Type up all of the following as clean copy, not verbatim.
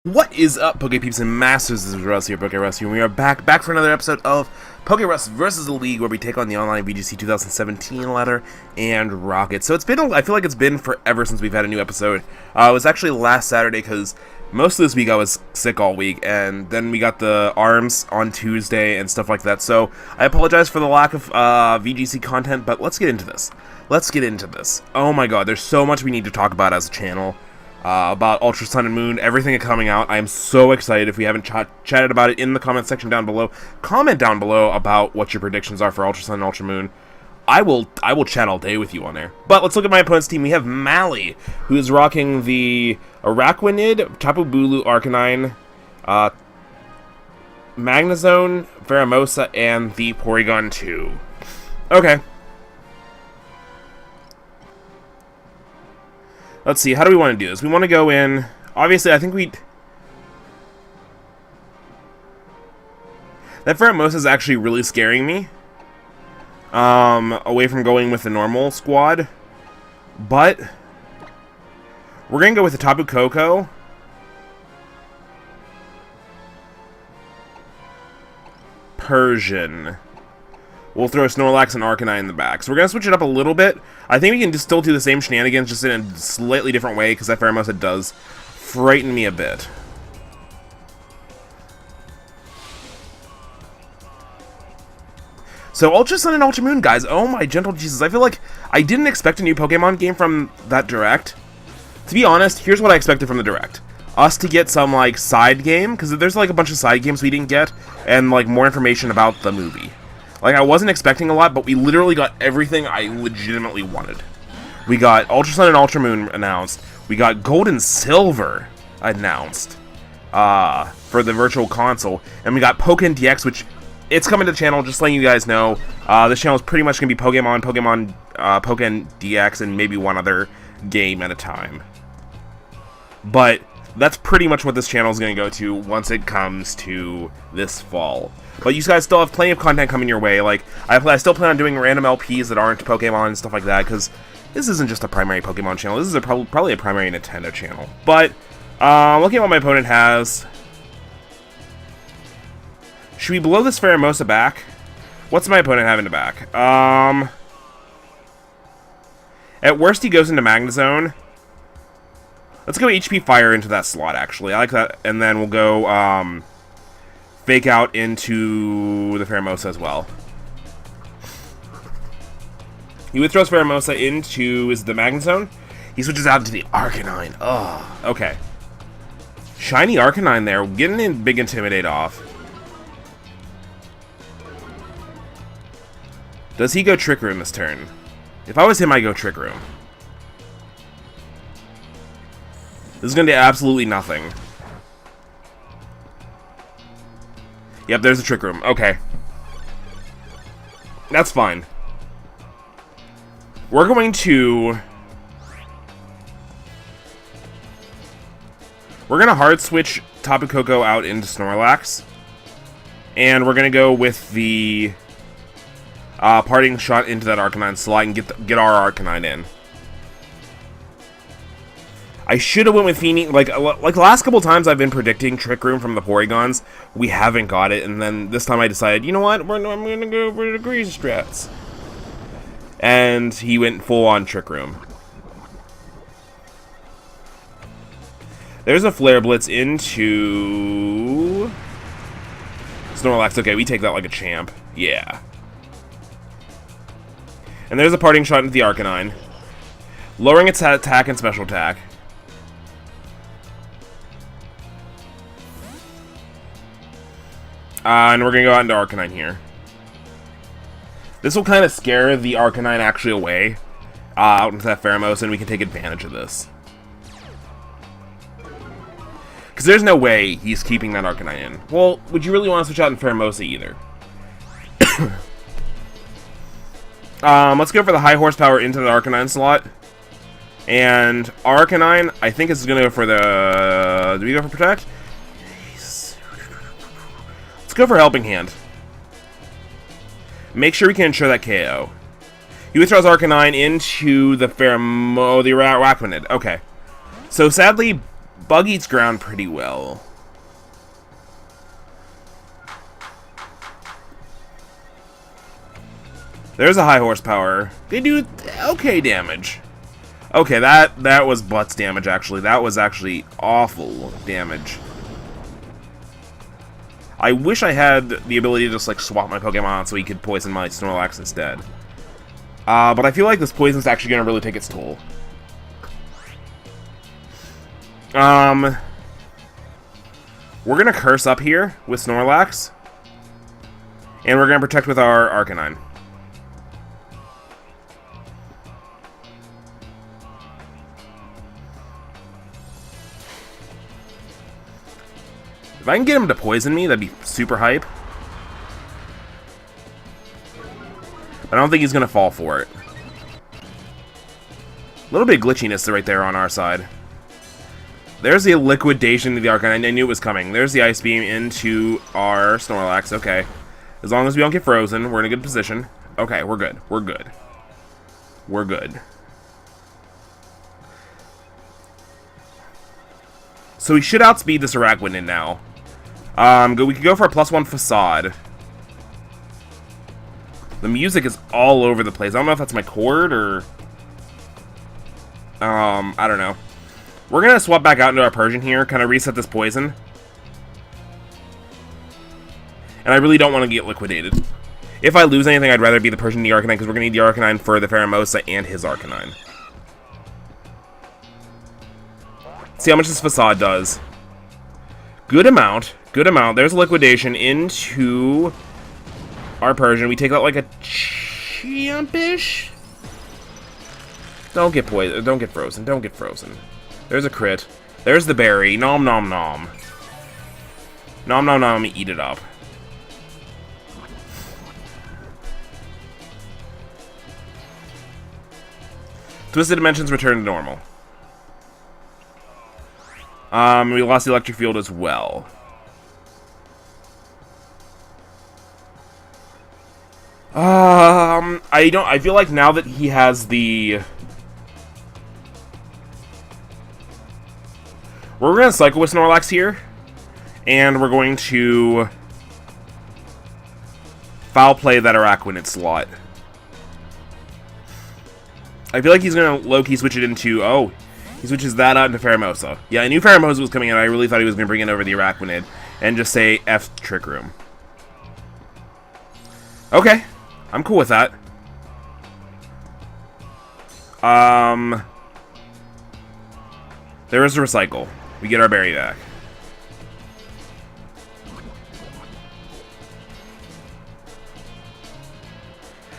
What is up, Pokepeeps and Masters? This is Russ here, PokeRuss, and we are back for another episode of POKERUSS vs the League, where we take on the online VGC 2017 ladder and Rocket. So it's been, I feel like it's been forever since we've had a new episode. It was actually last Saturday, because most of this week I was sick all week, and then we got the ARMS on Tuesday and stuff like that. So I apologize for the lack of VGC content, but let's get into this. Oh my god, there's so much we need to talk about as a channel. About Ultra Sun and Moon, everything coming out. I am so excited. If we haven't chatted about it in the comment section down below, comment down below about what your predictions are for Ultra Sun and Ultra Moon. I will chat all day with you on there. But let's look at my opponent's team. We have Mally, who is rocking the Araquanid, Tapu Bulu, Arcanine, Magnezone, Pheromosa, and the Porygon 2. Okay. Let's see, how do we want to do this? We want to go in... Obviously, I think we... That Pheromosa is actually really scaring me. Away from going with the normal squad. But... We're going to go with the Tapu Koko. Persian. We'll throw Snorlax and Arcanine in the back. So we're going to switch it up a little bit. I think we can just still do the same shenanigans, just in a slightly different way, because that Pheromosa does frighten me a bit. So Ultra Sun and Ultra Moon, guys. Oh my gentle Jesus. I feel like I didn't expect a new Pokemon game from that Direct. To be honest, here's what I expected from the Direct. Us to get some, like, side game, because there's, like, a bunch of side games we didn't get, and, like, more information about the movie. Like, I wasn't expecting a lot, but we literally got everything I legitimately wanted. We got Ultra Sun and Ultra Moon announced. We got Gold and Silver announced for the Virtual Console. And we got Pokken DX, which it's coming to the channel, just letting you guys know. This channel is pretty much going to be Pokken DX, and maybe one other game at a time. But that's pretty much what this channel is going to go to once it comes to this fall. But you guys still have plenty of content coming your way. Like, I still plan on doing random LPs that aren't Pokemon and stuff like that, because this isn't just a primary Pokemon channel. This is probably a primary Nintendo channel. But, looking at what my opponent has... Should we blow this Pheromosa back? What's my opponent have in the back? At worst, he goes into Magnezone. Let's go HP Fire into that slot, actually. I like that. And then we'll go, Fake Out into the Pheromosa as well. He withdraws Pheromosa into, is it the Magnezone? He switches out into the Arcanine. Oh, okay. Shiny Arcanine there, getting a big Intimidate off. Does he go Trick Room this turn? If I was him, I'd go Trick Room. This is going to do absolutely nothing. Yep, there's a Trick Room. Okay. That's fine. We're going to... We're going to hard switch Tapu Koko out into Snorlax. And we're going to go with the parting shot into that Arcanine slot and get our Arcanine in. I should have went with Feeny. Like the last couple times I've been predicting Trick Room from the Porygons, we haven't got it, and then this time I decided, you know what, I'm going to go for the Grease Strats. And he went full-on Trick Room. There's a Flare Blitz into... Snorlax. Okay, we take that like a champ. Yeah. And there's a parting shot into the Arcanine. Lowering its attack and special attack. And we're going to go out into Arcanine here. This will kind of scare the Arcanine actually away. Out into that Pheromosa, and we can take advantage of this. Because there's no way he's keeping that Arcanine in. Well, would you really want to switch out in Pheromosa either? Let's go for the high horsepower into the Arcanine slot. And Arcanine, I think is going to go for the... Do we go for Protect? Let's go for Helping Hand. Make sure we can ensure that KO. He withdraws Arcanine into the Araquanid. Okay. So sadly, Bug eats ground pretty well. There's a high horsepower. They do okay damage. Okay, that was butts damage, actually. That was actually awful damage. I wish I had the ability to just, like, swap my Pokemon so he could poison my Snorlax instead. But I feel like this poison's actually going to really take its toll. We're going to curse up here with Snorlax. And we're going to protect with our Arcanine. If I can get him to poison me, that'd be super hype. But I don't think he's going to fall for it. A little bit of glitchiness right there on our side. There's the liquidation of the Arcanine. I knew it was coming. There's the Ice Beam into our Snorlax. Okay. As long as we don't get frozen, we're in a good position. Okay, we're good. We're good. We're good. So we should outspeed this Araquanid now. We could go for a +1 Facade. The music is all over the place. I don't know if that's my cord or... I don't know. We're going to swap back out into our Persian here, kind of reset this poison. And I really don't want to get liquidated. If I lose anything, I'd rather be the Persian the Arcanine, because we're going to need the Arcanine for the Pheromosa and his Arcanine. See how much this Facade does. Good amount. Good amount. There's liquidation into our Persian. We take out like a champish. Don't get poisoned. Don't get frozen. Don't get frozen. There's a crit. There's the berry. Nom nom nom. Nom nom nom. Eat it up. Twisted Dimensions return to normal. We lost the electric field as well. I feel like now that he has the... We're going to cycle with Snorlax here. And we're going to... foul play that Araquanid slot. I feel like he's going to low-key switch it into... Oh, he switches that out into Pheromosa. Yeah, I knew Pheromosa was coming in. I really thought he was going to bring in over the Araquanid. And just say, F Trick Room. Okay. I'm cool with that. There is a recycle. We get our berry back.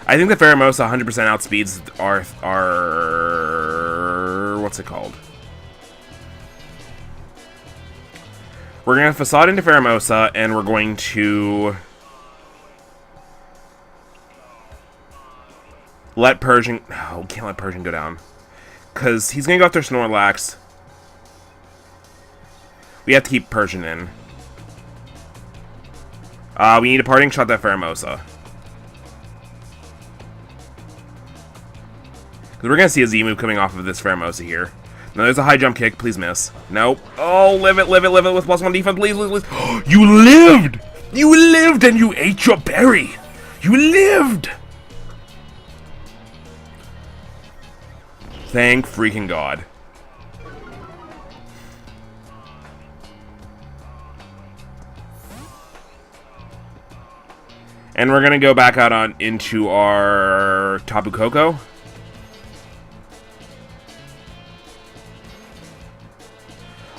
I think the Pheromosa 100% outspeeds our what's it called? We're going to Facade into Pheromosa, and we're going to let Persian... No, we can't let Persian go down. Because he's going to go after Snorlax. We have to keep Persian in. We need a parting shot that Pheromosa. Because we're going to see a Z-move coming off of this Pheromosa here. Now there's a high jump kick. Please miss. Nope. Oh, live it, live it, live it with +1 defense. Please, please, please. You lived! You lived and you ate your berry! You lived! Thank freaking God. And we're going to go back out on into our Tapu Koko.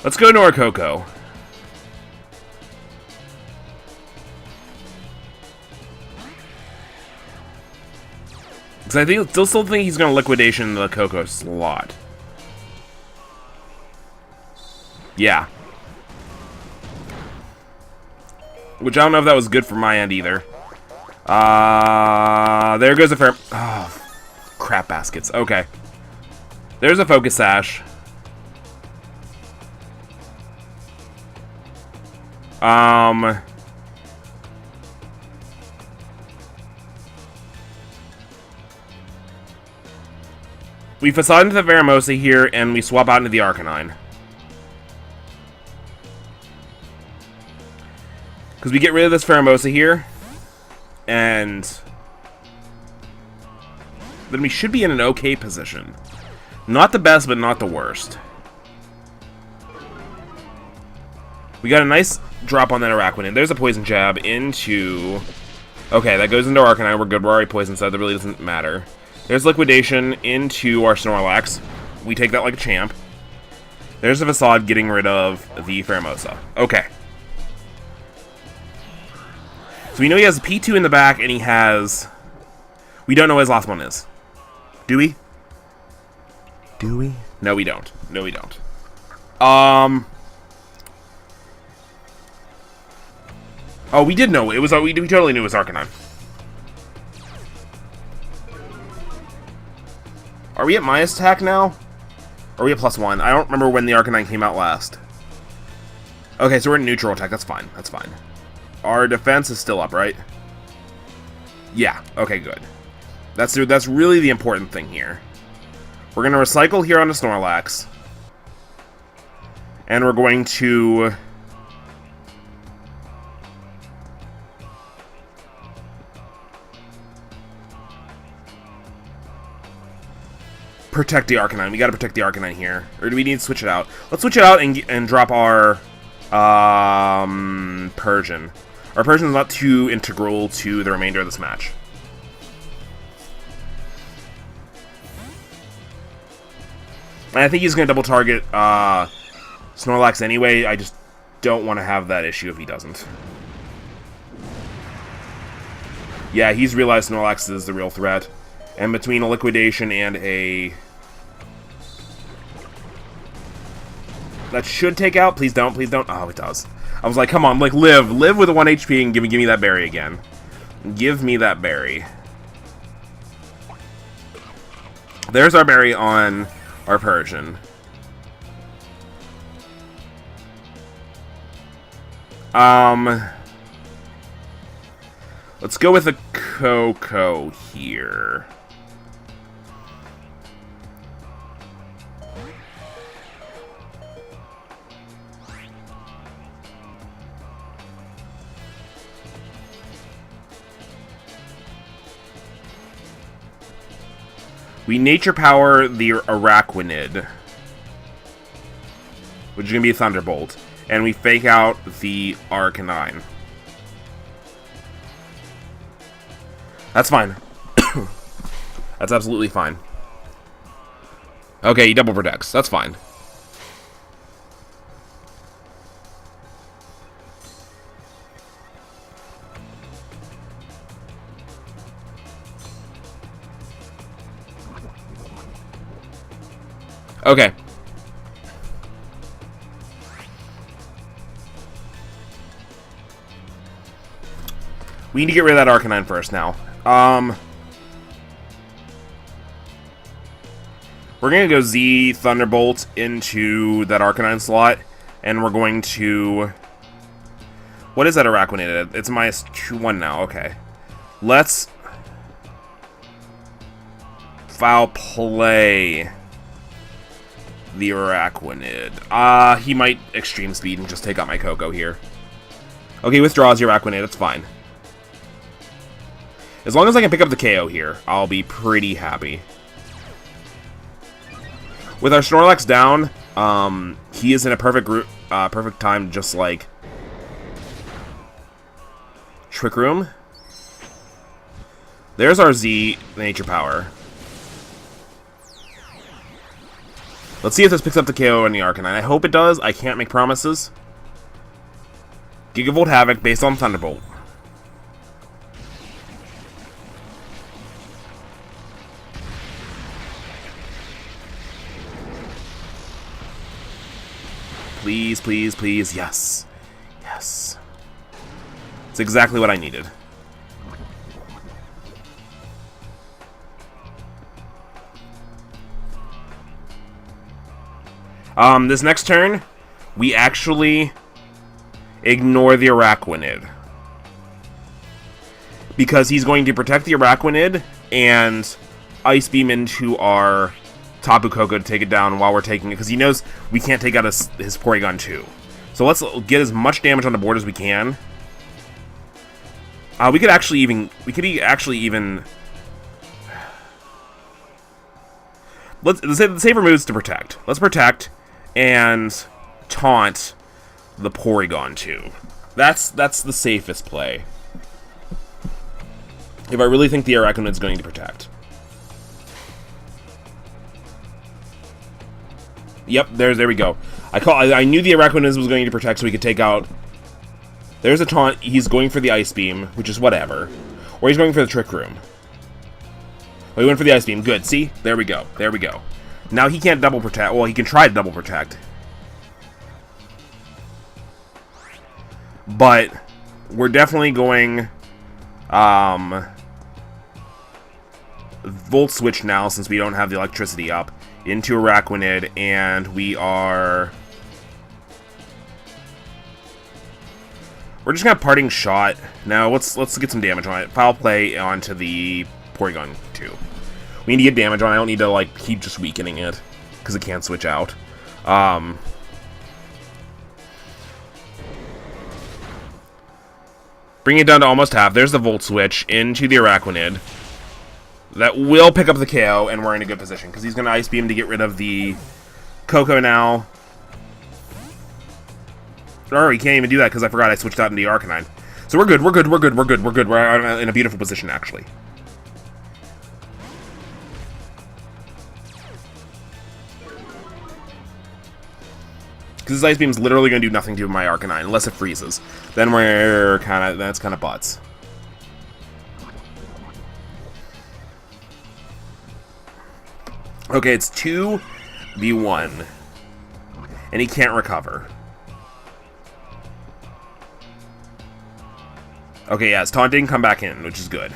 Let's go to our Koko. Because I think, still think he's going to liquidation the Koko slot. Yeah. Which I don't know if that was good for my end either. There goes a fair... Oh, crap baskets. Okay. There's a Focus Sash. We Facade into the Pheromosa here, and we swap out into the Arcanine. Because we get rid of this Pheromosa here, and then we should be in an okay position. Not the best, but not the worst. We got a nice drop on that Araquanid. There's a Poison Jab into... Okay, that goes into Arcanine. We're good. We're already poison side. That really doesn't matter. There's Liquidation into our Snorlax. We take that like a champ. There's a Facade getting rid of the Pheromosa. Okay. So we know he has a P2 in the back, and he has... We don't know what his last one is. Do we? Do we? No, we don't. No, we don't. Oh, we did know. It was... We totally knew it was Arcanine. Are we at minus attack now? Or are we at +1? I don't remember when the Arcanine came out last. Okay, so we're in neutral attack. That's fine. That's fine. Our defense is still up, right? Yeah. Okay, good. That's really the important thing here. We're going to recycle here on the Snorlax. And we're going to... protect the Arcanine. We got to protect the Arcanine here. Or do we need to switch it out? Let's switch it out and drop our Persian. Our Persian is not too integral to the remainder of this match. And I think he's going to double target Snorlax anyway. I just don't want to have that issue if he doesn't. Yeah, he's realized Snorlax is the real threat. And between a Liquidation and a... That should take out. Please don't. Please don't. Oh, it does. I was like, come on, like, live with a 1 HP and give me that berry again. Give me that berry. There's our berry on our Persian. Let's go with a Coco here. We Nature Power the Araquanid, which is going to be a Thunderbolt, and we fake out the Arcanine. That's fine. That's absolutely fine. Okay, he double protects. That's fine. Okay. We need to get rid of that Arcanine first now. We're going to go Z Thunderbolt into that Arcanine slot, and we're going to... What is that Araquanid? It's minus 2-1 now, okay. Let's... Foul play the Araquanid. He might Extreme Speed and just take out my Coco here. Okay, withdraws your Araquanid, that's fine. As long as I can pick up the KO here, I'll be pretty happy. With our Snorlax down, he is in a perfect time, just like Trick Room. There's our Z Nature Power. Let's see if this picks up the KO on the Arcanine. I hope it does. I can't make promises. Gigavolt Havoc based on Thunderbolt. Please, please, please. Yes. Yes. It's exactly what I needed. This next turn, we actually ignore the Araquanid. Because he's going to protect the Araquanid and Ice Beam into our Tapu Koko to take it down while we're taking it, because he knows we can't take out his Porygon 2. So let's get as much damage on the board as we can. We could actually even... Let's say the safer move is to protect. Let's protect and taunt the Porygon too. That's the safest play. If I really think the Araquanid's going to protect. Yep, there we go. I knew the Araquanid was going to protect, so we could take out. There's a taunt. He's going for the Ice Beam, which is whatever, or he's going for the Trick Room. Oh, he went for the Ice Beam. Good. See, there we go. There we go. Now he can't double protect. Well, he can try to double protect, but we're definitely going Volt Switch now, since we don't have the electricity up, into Araquanid, and we're just gonna Parting Shot. Now let's get some damage on it. Foul Play onto the Porygon 2. We need to get damage on it. I don't need to like keep just weakening it, because it can't switch out. Bring it down to almost half. There's the Volt Switch into the Araquanid. That will pick up the KO, and we're in a good position, because he's going to Ice Beam to get rid of the Koko now. Oh, he can't even do that, because I forgot I switched out into the Arcanine. So we're good, we're good, we're good, we're good, we're good. We're in a beautiful position, actually. Because his Ice Beam's literally going to do nothing to my Arcanine, unless it freezes. Then that's kind of butts. Okay, it's 2v1. And he can't recover. Okay, yeah, his taunt didn't come back in, which is good.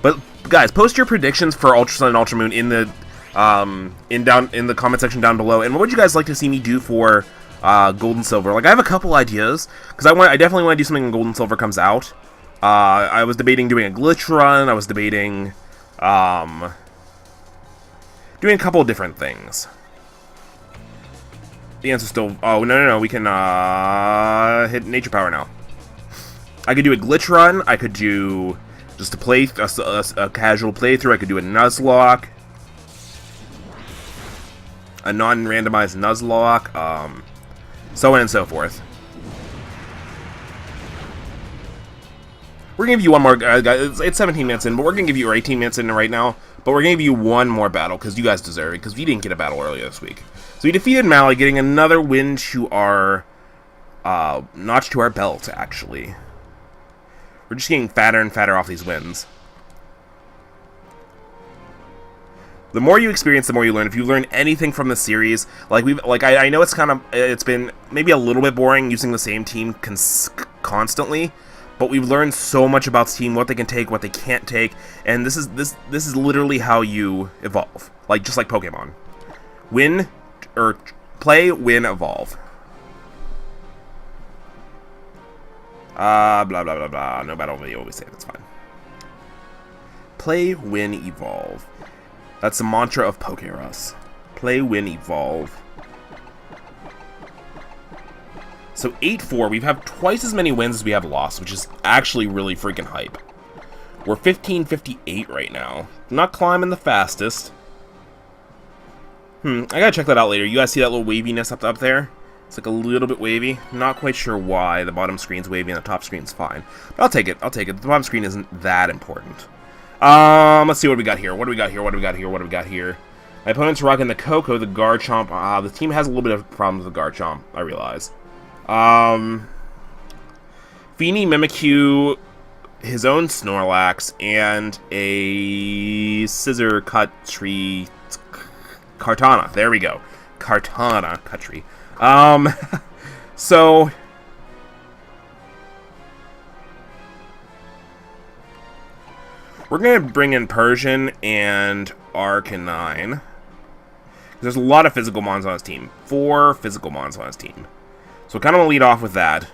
But guys, post your predictions for Ultra Sun and Ultra Moon in the in the comment section down below. And what would you guys like to see me do for Gold and Silver? Like, I have a couple ideas, because I definitely want to do something when Gold and Silver comes out. I was debating doing a glitch run. I was debating doing a couple of different things. The answer's still... Oh, no, we can hit Nature Power now. I could do a glitch run. I could do just a casual playthrough. I could do a Nuzlocke. A non-randomized Nuzlocke. So on and so forth. We're going to give you one more... it's 17 minutes in, but we're going to give you... Or 18 minutes in right now. But we're going to give you one more battle, because you guys deserve it, because we didn't get a battle earlier this week. So we defeated Mally, getting another win to our... notch to our belt, actually. We're just getting fatter and fatter off these wins. The more you experience, the more you learn. If you learn anything from the series, I know it's been maybe a little bit boring using the same team constantly, but we've learned so much about this team, what they can take, what they can't take, and this is literally how you evolve, just like Pokemon. Win, or play, win, evolve. Blah blah blah blah. No battle video, always say that's fine. Play, win, evolve. That's the mantra of PokeRuss. Play, win, evolve. So 8-4, we have twice as many wins as we have lost, which is actually really freaking hype. We're 1558 right now. Not climbing the fastest. I gotta check that out later. You guys see that little waviness up there? It's like a little bit wavy. Not quite sure why the bottom screen's wavy and the top screen's fine. But I'll take it. I'll take it. The bottom screen isn't that important. Let's see what we got here. What do we got here? What do we got here? What do we got here? My opponent's rocking the Koko, the Garchomp. The team has a little bit of problems with the Garchomp, I realize. Feeny, Mimikyu, his own Snorlax, and a Scissor Cuttree Kartana. There we go. Kartana Cuttree. So we're gonna bring in Persian and Arcanine. There's a lot of physical mons on his team. 4 physical mons on his team. So kind of want to lead off with that.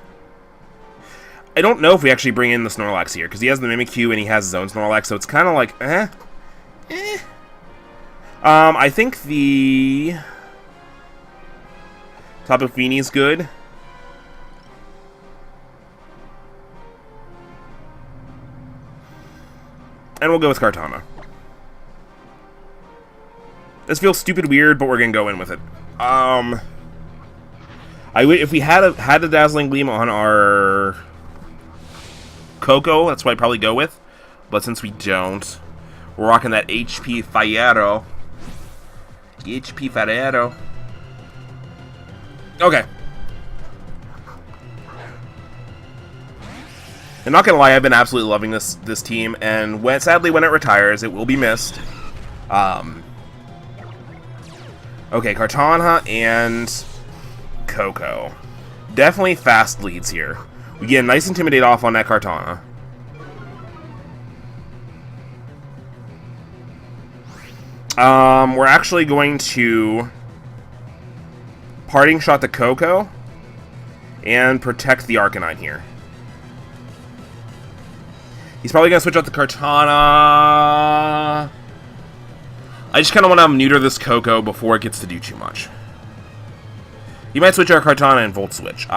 I don't know if we actually bring in the Snorlax here, because he has the Mimikyu and he has his own Snorlax, so it's kind of like, I think the Tapu Fini's good. And we'll go with Kartana. This feels stupid weird, but we're gonna go in with it. If we had a Dazzling Gleam on our Coco, that's what I'd probably go with. But since we don't, we're rocking that HP Fierro. HP Fierro. Okay. I'm not gonna lie, I've been absolutely loving this team, and sadly when it retires, it will be missed. Okay, Kartana and Coco. Definitely fast leads here. We get a nice Intimidate off on that Kartana. We're actually going to Parting Shot the Coco and protect the Arcanine here. He's probably going to switch out the Kartana. I just kind of want to neuter this Coco before it gets to do too much. He might switch our Kartana and Volt Switch.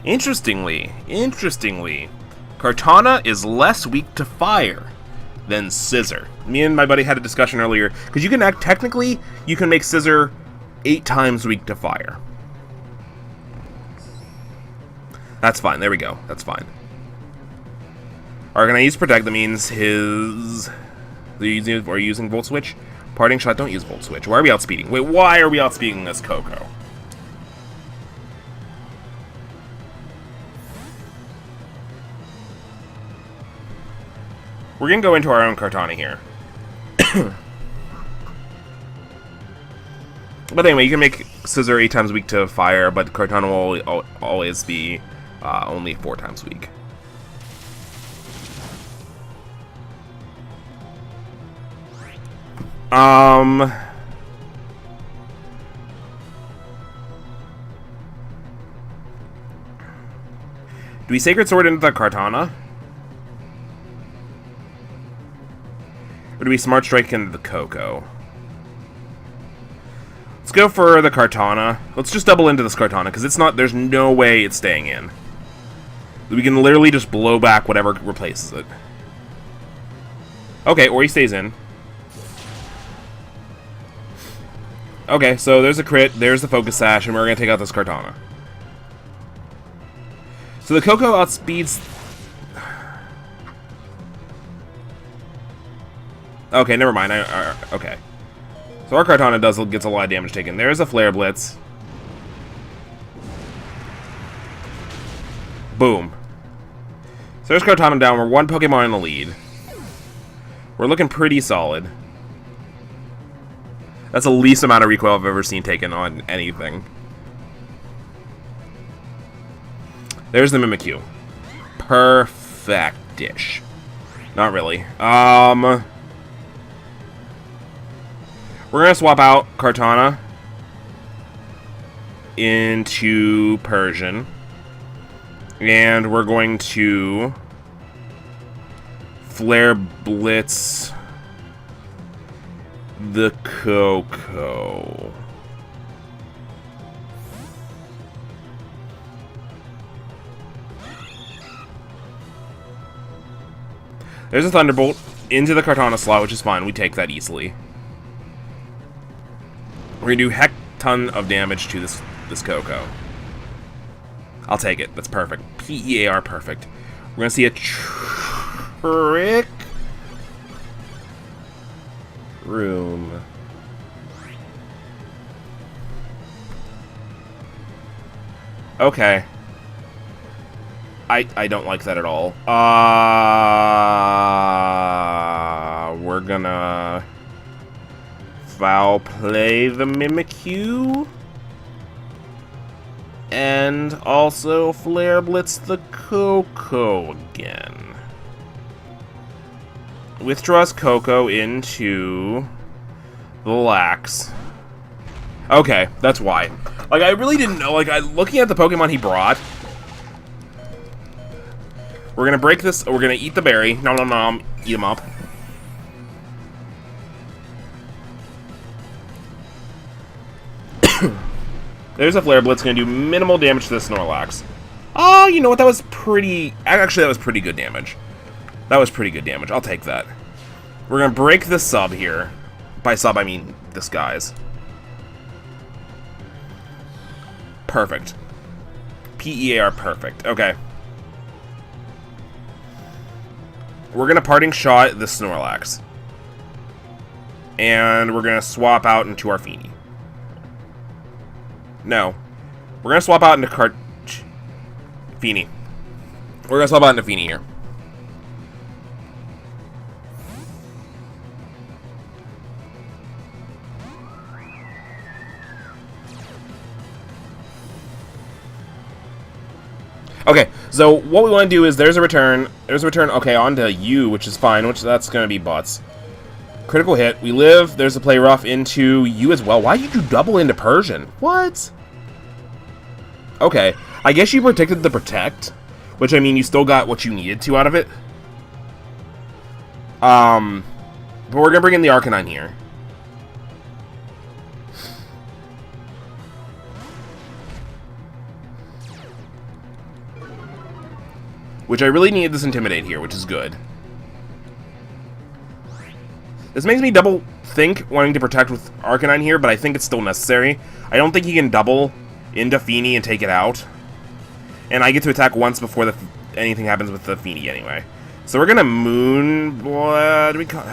Interestingly, Kartana is less weak to fire than Scissor. Me and my buddy had a discussion earlier, because you can technically, you can make Scissor 8 times weak to fire. That's fine, there we go, that's fine. Alright, gonna use Protect, that means we're using Volt Switch. Parting Shot, don't use Volt Switch. Why are we outspeeding? Wait, why are we outspeeding this Coco? We're gonna go into our own Kartana here. But anyway, you can make Scissor 8 times weak to fire, but Kartana will always be only 4 times weak. Do we Sacred Sword into the Kartana? Or do we Smart Strike into the Coco? Let's go for the Kartana. Let's just double into this Kartana, because it's not, there's no way it's staying in. We can literally just blow back whatever replaces it. Okay, or he stays in. Okay, so there's a crit, there's the Focus Sash, and we're going to take out this Kartana. So the Coco outspeeds... Okay, never mind. Okay. So our Kartana gets a lot of damage taken. There's a Flare Blitz. Boom. So there's Kartana down. We're 1 Pokemon in the lead. We're looking pretty solid. That's the least amount of recoil I've ever seen taken on anything. There's the Mimikyu. Perfect-ish. Not really. We're gonna swap out Kartana into Persian. And we're going to Flare Blitz the Coco. There's a Thunderbolt into the Kartana slot, which is fine. We take that easily. We're gonna do heck ton of damage to this Coco. I'll take it. That's perfect. PEAR perfect. We're gonna see a Trick Room. Okay. I don't like that at all. We're gonna Foul Play the Mimikyu. And also Flare Blitz the Coco again. Withdraws Coco into the Lax. Okay, that's why. Like, I really didn't know. Like, looking at the Pokemon he brought, We're gonna break this. We're gonna eat the berry. Nom nom nom. Eat them up. There's a Flare Blitz. Gonna do minimal damage to the Snorlax. Oh, you know what? That was pretty... Actually, that was pretty good damage. That was pretty good damage. I'll take that. We're gonna break the sub here. By sub, I mean disguise. Perfect. PEAR perfect. Okay. We're gonna Parting Shot the Snorlax. And we're gonna swap out into our Feeny. No. We're gonna swap out into Feeny. We're gonna swap out into Feeny here. Okay, so what we want to do is there's a return. There's a return. Okay, on to you, which is fine. Which that's gonna be butts. Critical hit. We live. There's a play rough into you as well. Why did you double into Persian? What? Okay, I guess you protected the protect, which I mean you still got what you needed to out of it. But we're gonna bring in the Arcanine here. Which I really needed this Intimidate here, which is good. This makes me double think wanting to protect with Arcanine here, but I think it's still necessary. I don't think he can double into Feeny and take it out. And I get to attack once before anything happens with the Feeny anyway. So we're gonna Moon... What do we call...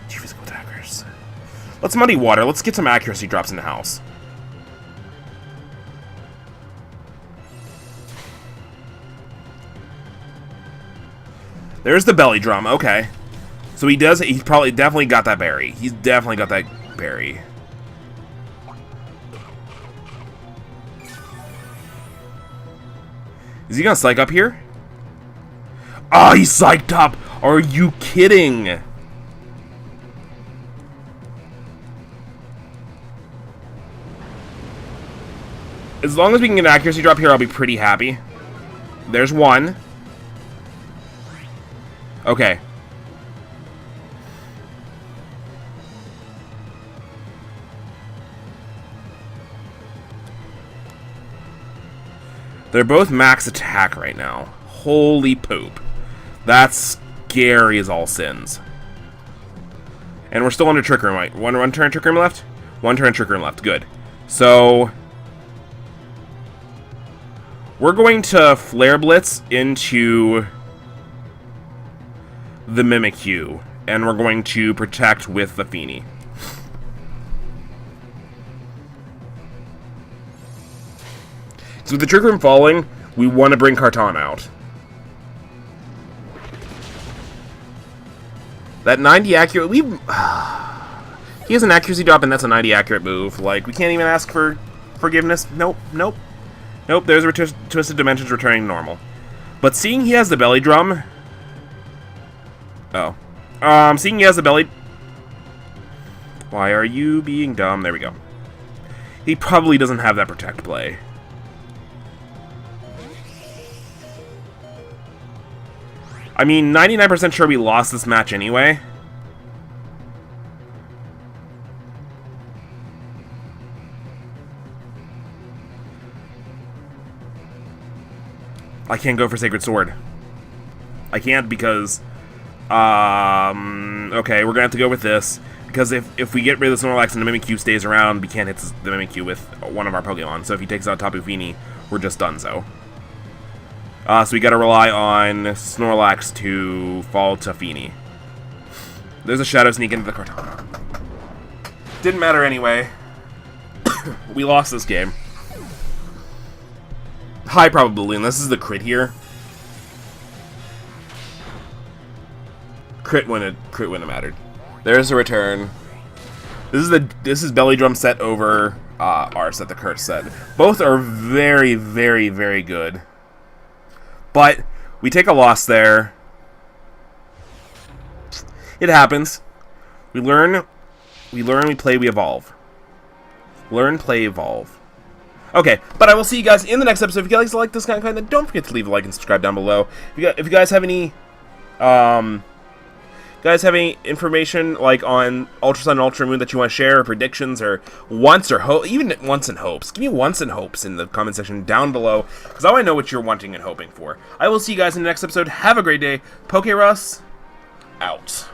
Two physical attackers. Let's Muddy Water. Let's get some accuracy drops in the house. There's the Belly Drum. Okay. So he's probably definitely got that berry. He's definitely got that berry. Is he gonna psych up here? Oh, he's psyched up! Are you kidding? As long as we can get an accuracy drop here, I'll be pretty happy. There's one. Okay. They're both max attack right now. Holy poop. That's scary as all sins. And we're still under Trick Room, right? One turn Trick Room left? One turn Trick Room left. Good. So... we're going to Flare Blitz into the Mimikyu. And we're going to protect with the Feeny. So with the Trick Room falling, we want to bring Karton out. That 90 accurate... he has an accuracy drop, and that's a 90 accurate move. Like, we can't even ask for forgiveness. Nope, nope. Nope, there's Twisted Dimensions returning normal. But seeing he has the Belly Drum... Oh. Seeing he has the Belly... Why are you being dumb? There we go. He probably doesn't have that Protect play. I mean, 99% sure we lost this match anyway. I can't go for Sacred Sword. I can't because... okay, we're gonna have to go with this. Because if we get rid of the Snorlax and the Mimikyu stays around, we can't hit the Mimikyu with one of our Pokemon. So if he takes out Tapu Fini, we're just done so. So we gotta rely on Snorlax to fall to Feeny. There's a Shadow Sneak into the Karton. Didn't matter anyway. We lost this game. High probability, and this is the crit here. Crit wouldn't have mattered. There's a return. This is Belly Drum set over our set, the Curse set. Both are very, very, very good. But we take a loss there. It happens. We learn, we play, we evolve. Learn, play, evolve. Okay, but I will see you guys in the next episode. If you guys like this kind of content, don't forget to leave a like and subscribe down below. If you guys have any, information like on Ultra Sun and Ultra Moon that you want to share, or predictions, or wants or even wants and hopes, give me wants and hopes in the comment section down below, because I want to know what you're wanting and hoping for. I will see you guys in the next episode. Have a great day. PokeRuss out.